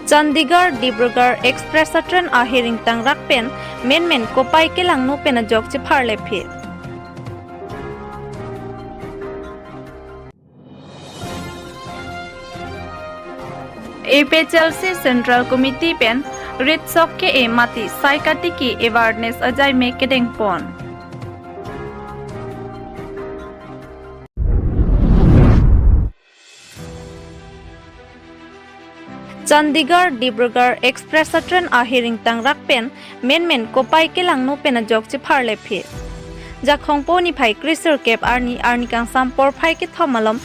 Chandigarh Dibrugarh Express train ahiring tang rakpen men kopai kelang no pena jok che pharle phi APHLC Central Committee pen rit sok ke e mati saikati ki awareness ajai me kedeng pon Chandigarh Dibrugarh Express train ahiring tang rakpen men kopai kelang no pena jok che pharle phi jakhongpo ni phai krisur kep arni kang sampor phai ke thomalom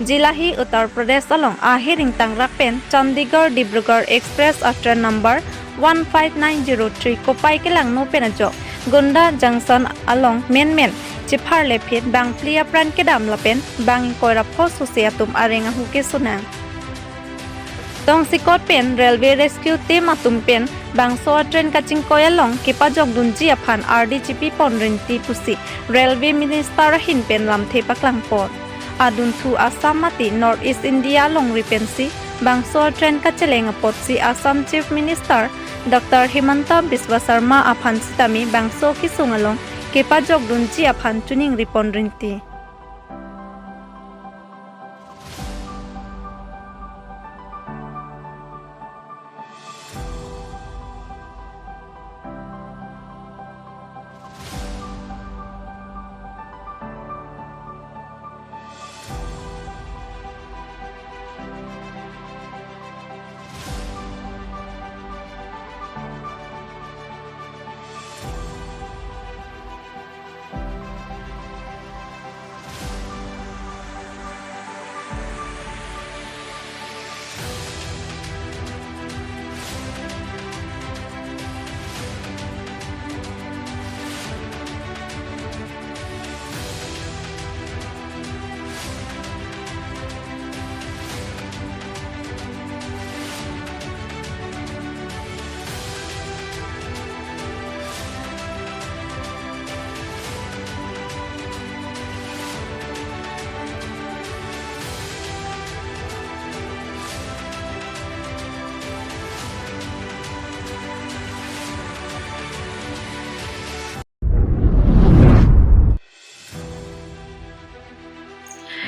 Jilahi Uttar Pradesh along ahiring tang rakpen Chandigarh Dibrugarh Express train number 15903 kopai kelang no pena jok Gunda Junction along men che pharle phi bang plia pran kedam lapen bang koira pho susiatum arenga huke sunang Tong sikot pen railway rescue team atum pen bangso train kaching koyalong kipajok dunji aphan RDGP ponrinti pusi railway minister hin pen lam thepaklang pon adun thu Assam mati North East India long repensi bangso train kacheleng potsi Assam chief minister Dr. Himanta Biswa Sarma aphan sitami bangso kisungalong kipajok dunji aphan tuning riponrinti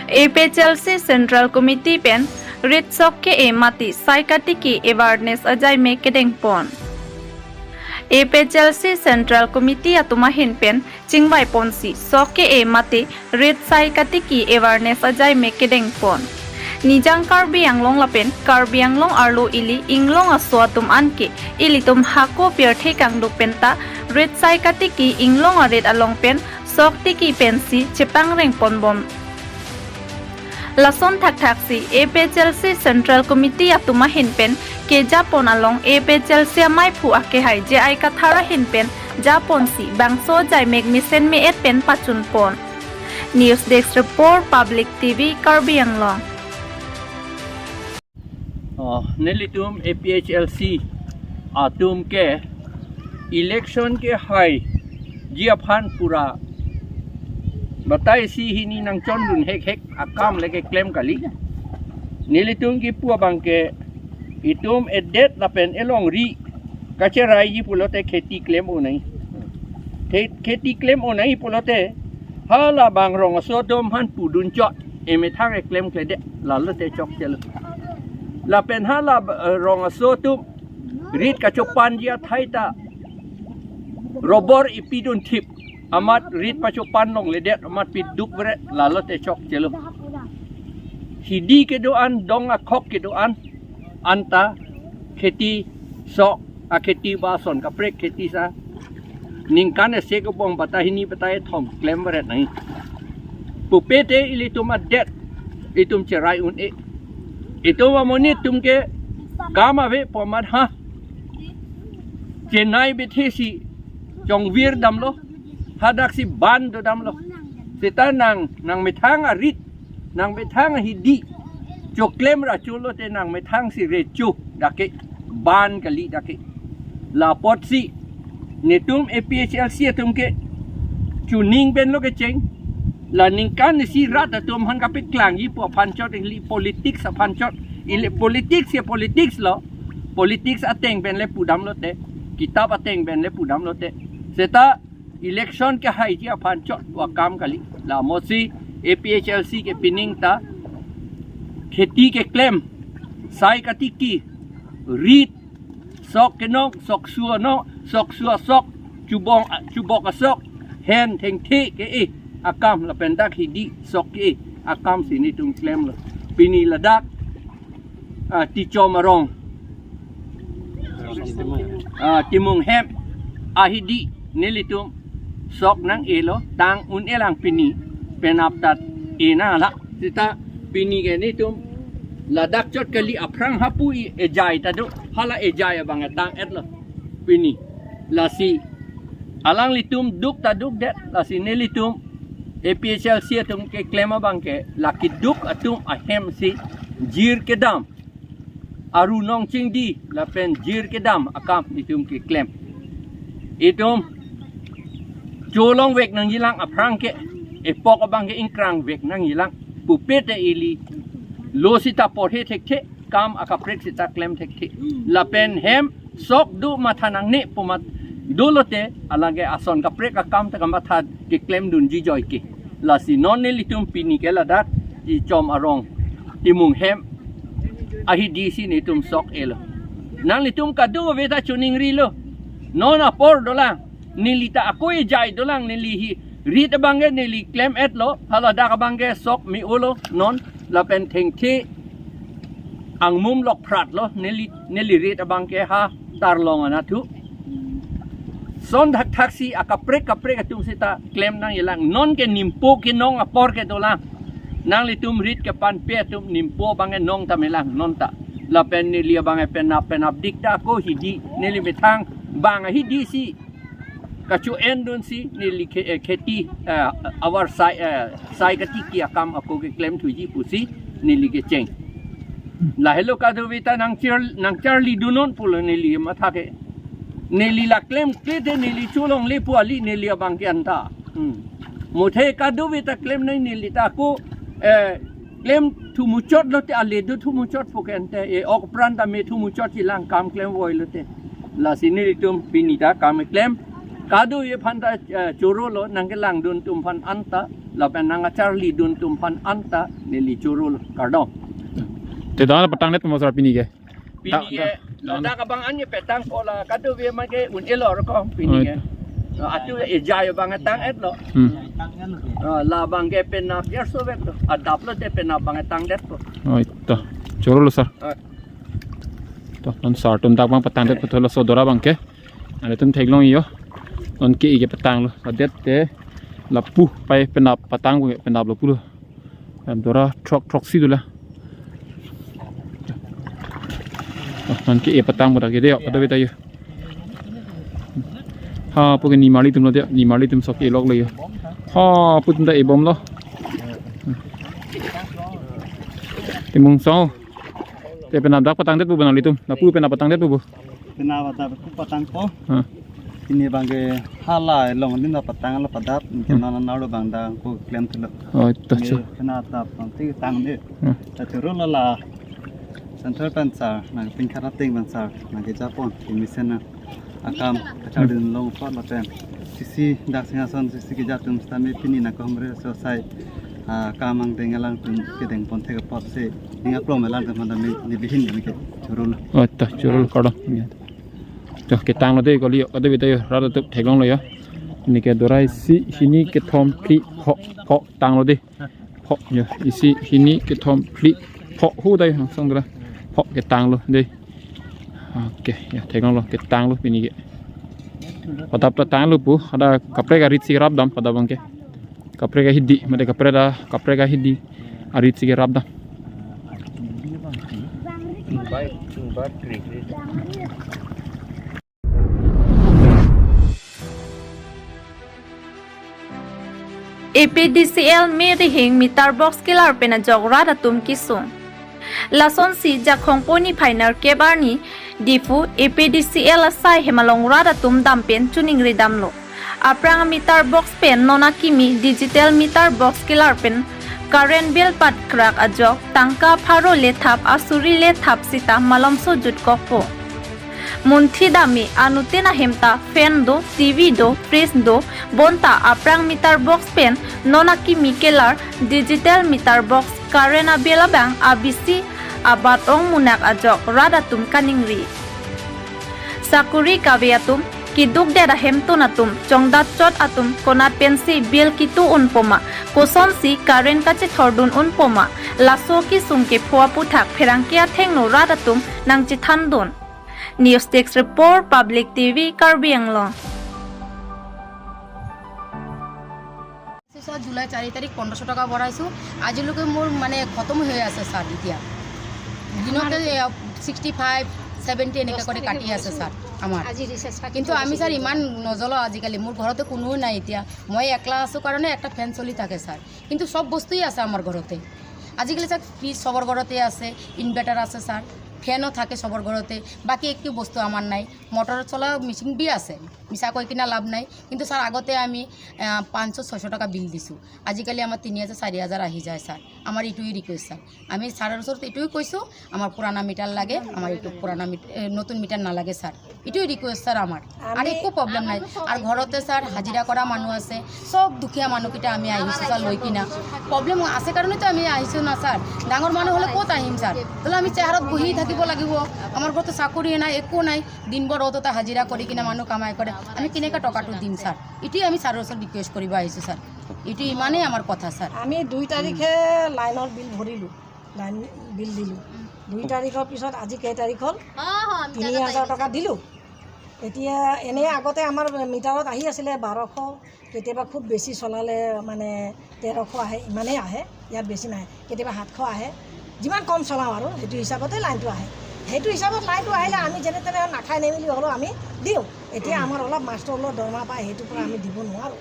APHLC Central Committee pen rit sok ke e mati saikati ki awareness ajai me kedeng pon APHLC Central Committee atuma hin pen chingwai ponsi sok ke e mati rit saikati ki awareness ajai me kedeng pon Nijang Karbi Anglong lapen Karbi Anglong arlo ili inglong aswatum anke ilitum hako pier thekang dupenta rit saikati ki inglong arit along pen sok ti ki pensi chepang reng ponbom Lason thak si APHLC Central Committee atuma hinpen ke Japon along APHLC mai phu ake hai je ai kathara hinpen Japon si bangso jai meg misen me et pen pachun pon News Desk Report Public TV Karbi Anglong Nelitum APHLC atum ke election ke hai jiaphan pura Batai si hini nang chondun hek akam leke claim kali nilitung ki pua bangke itum edet lapen elong ri kacherai ji pulote kheti claim onai kheti claim onai pulote hala bang rong so dom han pudun chot eme thang e claim klede lalote chok chelo lapen hala rong so tu rit kachopan dia thaita robor ipidun thip amat rit pachopan long ledet amat piduk beret lalote chok chelo hidi ke doan dong akhok ke doan anta kheti sok a kheti bason ka prek kheti sa ningkan se ko bong batahini batai thom claim beret nai pupete ilitum adet itum cherai un e itum amoni tumke kama ve pomat ha chennai bethesi jongvir damlo hadak si ban do damlo sita nang methang arit nang methang hidi choklem ra chulo te nang methang si rechu dake ban kali dake la potsi netum APHLC tum ke chuning ben lo ke cheng la ningkan si rat tum han kapit klang yi po phan chot li politics sa phan chot ile politics ya politics lo politics ateng ben le pudam lote kitab ateng ben le pudam lote seta election ke hai ji aphan chot wa kam kali la mosi APHLC ke pining ta खेती के claim Sai कति की रीत sok kenok sok suo no sok suo sok chubok sok hen theng thi ke akam la pendak hidi sok ke akam sini tung claim lo pini ladak ti chomarong timung hem ahidi nelitum sok nang elo tang un elang pini penaptat ina la sita pini ke ni tum ladak chot kali aprang hapui ejai tadu hala ejai bang tang et lo pini lasi alang litum duk taduk det lasi nelitum APHLC tum ke klema bang ke laki duk atum ahem si jir ke dam aru nong chingdi la pen jir ke dam akam litum ke klem itum cholong wek nang yilang aprang ke epok abang ke ingkrang wek nang yilang pupete ili lo sita porhe thekhe kam akaprek sita claim thekhe la pen hem sok du mathanang ne pumat dolote alage ason kaprek kam ta kamatha ke claim dun ji joy ke la si non ne litum pini ke la dak i chom arong timung hem ahi dc ne tum sok elo nang litum ka du ve ta chuning ri lo non apor dolang nilita akoy jai dolang nilihi rit bange nili claim et lo hala dak bange sok mi ulo non la pen theng thi ang mum lok prat lo neli rit abang ke ha tar long ana thu son dak taxi akaprek atum sita claim nang ilang non ke nimpo ke nong apor ke dolang nang litum rit ke pan pe tum nimpo bange nong tamelang non ta la pen neli bange pen up dikta ko hidi neli betang bang hidi si kachu endun si neli kheti our sai kati ki akam ako ke claim thuji pusi neli ke cheng la hello ka dovita nang charlie dunon pulo neli matha ke neli la claim klete neli chulong le puali neli abang ke anta mothe ka dovita claim nai neli ta ko claim thu muchot lote ale do thu muchot pokente e ok pranta me thu muchot hilang kam claim voi lote la sinili tum pinita kam claim kadu ye phanta choro lo nanggelang dun tum phan anta la pen nanga charlie dun tum phan anta neli choro lo kardo te da patang net mo sar pini ke la ka bang anye petang pola kadu ye ma ke un elo ro ko pini ke atu e jay bang tang et lo la bang ke pen na yer so vet lo adap lo te pen na bang tang det lo oi to choro lo sar to non sar tum da bang patang det patho lo so dora bang ke ale tum theglong yo on ki ke patang lo adet te lapu pai penap patang ko penap lo pulo am dora trok si dula on ki e patang mo da ke deo kada beta yo ha pu ke ni mali tum lo de ni mali tum sok e lok lo yo ha pu tum da e bom lo te mong so te penap dak patang det bu banali tum lapu penap patang det bu Kenapa tak patang po? ha Ini bangke halai long ni na patang la padat kena na naru bangda ko claim tu la. oi to chu Kena tap nanti tang ni. Tapi la central pensa na pingkara ting pensa na ke Japon imisen na akam kacadun long pot la pen. Sisi dak singason sisi ke jatum stami pini na komre sosai kamang tengalang tun ke deng pon thega pot se ninga plom melang te manda ni bihin ni ke churul. oi to churul kado cho cái tang nó đây có liệu ở đây bây giờ ra được thấy long rồi á này cái đồ rai si hini cái thom pli họ tang nó đi họ nhớ si hini cái thom pli họ hu đây xong rồi họ cái tang luôn đây ok thấy long rồi cái tang luôn ini cái pada tang lu bu ada kapre garit si rab dam pada bangke kapre ga hidi made kapre ga hidi arit si rab dam Baik, krik. APDCL me rihing meter box killer pena jogra da tum kisung lason si jakhong poni final kebarni difu APDCL asai hemalong ra da tum dam pen tuning ridam lo aprang meter box pen nona kimi digital meter box killer pen current bill pat crack ajok tangka pharo le thap asuri le thap sita malom so jut kokpo munthi dami anute na hemta fan do TV do fridge do bonta aprang meter box pen nonaki mikelar digital meter box karena belabang abisi abat ong munak ajok radatum kaningri sakuri kabeatum kiduk dera hemtunatum chongdat chot atum kona pensi bil kitu unpoma koson si karen kache thordun unpoma laso ki sungke phua puthak pherangkia thengno radatum nangchi thandun News Desk Report Public TV Karbi Anglong July 4 তাৰিখ 1500 টাকা ভৰাইছো আজিলৈকে মোৰ মানে খতম হৈ আছে sir এতিয়া দিনতে 65 70 এনেকা করে কাটি আছে স্যার আমার কিন্তু আমি স্যার ইমান নজলো আজিকালি মোৰ ঘৰতে কোনো নাই এতিয়া মই একলা আছো কাৰণে একটা ফ্যান চলি থাকে স্যাৰ কিন্তু সব বস্তুই আছে আমাৰ ঘৰতে আজিকালি স্যাৰ ফ্ৰিজ সবৰ ঘৰতে আছে ইনভাৰ্টাৰ আছে স্যাৰ ফ্যানও থাকে সবৰ ঘৰতে বাকি একটি বস্তু আমার নাই মোটর চলা মেশিন বি আছে মিছা কৈ কিনা লাভ নাই কিন্তু স্যার আগতে আমি 500-600 টাকা বিল দিছো আজিকালি আমার 3000-4000 আহি যায় স্যার আমার এটুই রিকোয়েস্ট স্যার আমি স্যারের ওচৰত এটুই কৈছো আমার পুরানা মিটার লাগে আমার একটু পুরানা নতুন মিটার না লাগে স্যার এটুই রিকোয়েস্ট স্যার আমার আর একো প্রবলেম নাই আর ঘৰতে স্যার হাজিরা করা মানুষ আছে সব দুখিয়া মানুহকিটা আমি আহিছো স্যার লৈ কিনা প্রবলেম আছে কাৰণে তো আমি আহিছো না স্যাৰ ডাঙৰ মানুহ হলে ক'ত আহিম স্যাৰ তাহলে আমি চেহাৰত বহি থাকিব লাগিব আমাৰ ঘৰতে চাকৰি নাই একো নাই দিনভৰ ৰ'দতে হাজিৰা কৰি কিনা মানুহ কামাই কৰে আমি কেনেকৈ টকাটো দিম স্যাৰ এটি আমি স্যাৰেৰ ওচৰত ৰিকোয়েস্ট কৰিব আহিছো স্যাৰ এটি ইমানেই আমাৰ কথা স্যাৰ আমি 2 তাৰিখে লাইনৰ বিল ভৰিলোঁ লাইন বিল দিলোঁ 2 তাৰিখৰ পিছত আজি কেই তাৰিখ হ'ল 3000 টকা দিলোঁ এতিয়া এনে আগতে আমাৰ মিটাৰত আহি আছিলে 1200 কেতিয়াবা খুব বেছি চলালে মানে 1300 আহে ইমানেই আহে ইয়াত বেছি নাই কেতিয়াবা 700 আহে যিমান কম চলাওঁ আৰু সেইটো হিচাপতে লাইনটো আহে সেইটো হিচাপত লাইনটো আহিলে আমি যেনে তেনে নাখাই নেমেলি হ'লেও আমি দিওঁ এতিয়া আমাৰ অলপ মাষ্টৰ অলপ দৰমহা পায় সেইটোৰ পৰা আমি দিব নোৱাৰোঁ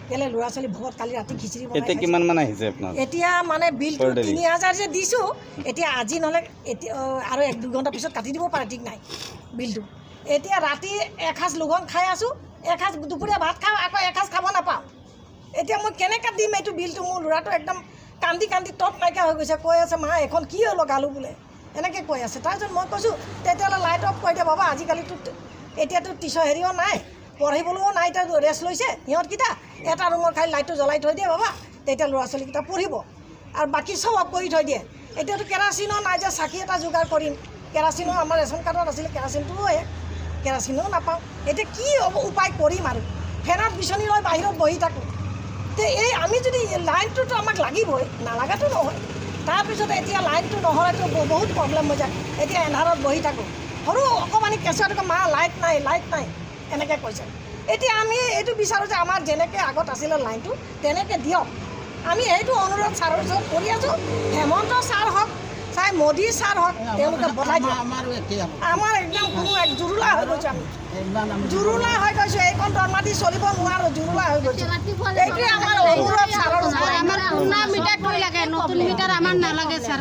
কেলে ল'ৰা ছোৱালী ভোকত কালি ৰাতি খিচিৰি বনাই কিমান মান আহিছে আপোনাৰ এতিয়া মানে বিলটো 3000 যে দিছোঁ এতিয়া আজি নহ'লে এতিয়া আৰু 1-2 ঘণ্টা পিছত কাটি দিব পাৰে ঠিক নাই বিলটো এতিয়া ৰাতি এসাঁজ লঘোণ খাই আছোঁ এসাঁজ দুপৰীয়া ভাত খাওঁ আকৌ এসাঁজ খাব নাপাওঁ এতিয়া মই কেনেকৈ দিম এইটো বিলটো মোৰ ল'ৰাটো একদম কান্দি কান্দি তত নাইকিয়া হৈ গৈছে কৈ আছে মা এখন কি লগালোঁ বোলে এনেকৈ কৈ আছে তাৰপিছত মই কৈছোঁ তেতিয়াহ'লে লাইট অফ কৰি দিয়া বাবা আজিকালিতো এতিয়াতো টিচাৰ হেৰিও নাই পঢ়িবলৈও নাই এতিয়া ৰেষ্ট লৈছে সিহঁতকেইটা এটা ৰুমৰ খাই লাইটটো জ্বলাই থৈ দিয়ে বাবা তেতিয়া ল'ৰা ছোৱালীকেইটা পঢ়িব আৰু বাকী চব অফ কৰি থৈ দিয়ে এতিয়াতো কেৰাচিনো নাই যে চাকি এটা যোগাৰ কৰিম কেৰাচিনো আমাৰ ৰেচন কাৰ্ডত আছিলে কেৰাচিনটোও কেৰাচিনো নাপাওঁ এতিয়া কি উপায় কৰিম আৰু ফেনত বিচনী লৈ বাহিৰত বহি থাকোঁ তে এই আমি যদি লাইনটোতো আমাক লাগিবই নালাগাতো নহয় তাৰপিছত এতিয়া লাইনটো নহ'লেতো বহুত প্ৰব্লেম হৈ যায় এতিয়া এন্ধাৰত বহি থাকোঁ সৰু অকণমানি কেঁচুৱাটোকে মা লাইট নাই এনেকৈ কৈছে এতিয়া আমি এইটো বিচাৰোঁ যে আমাৰ যেনেকৈ আগত আছিলে লাইনটো তেনেকৈ দিয়ক আমি এইটো অনুৰোধ ছাৰৰ ওচৰত কৰি আছোঁ হেমন্ত ছাৰ হওক চাই মোদী ছাৰ হওক তেওঁলোকে বঢ়াই দিয়ক আমাৰ একদম কোনো এক জুৰুলা হৈ গৈছোঁ আমি জুৰুলা হৈ গৈছোঁ এইখন দৰমহা দি চলিব নোৱাৰোঁ জুৰুলা হৈ গৈছোঁ এইটোৱে আমাৰ অনুৰোধ ছাৰৰ আমাৰ পুৰণা মিটাৰটো লাগে নতুন মিটাৰ আমাৰ নালাগে ছাৰ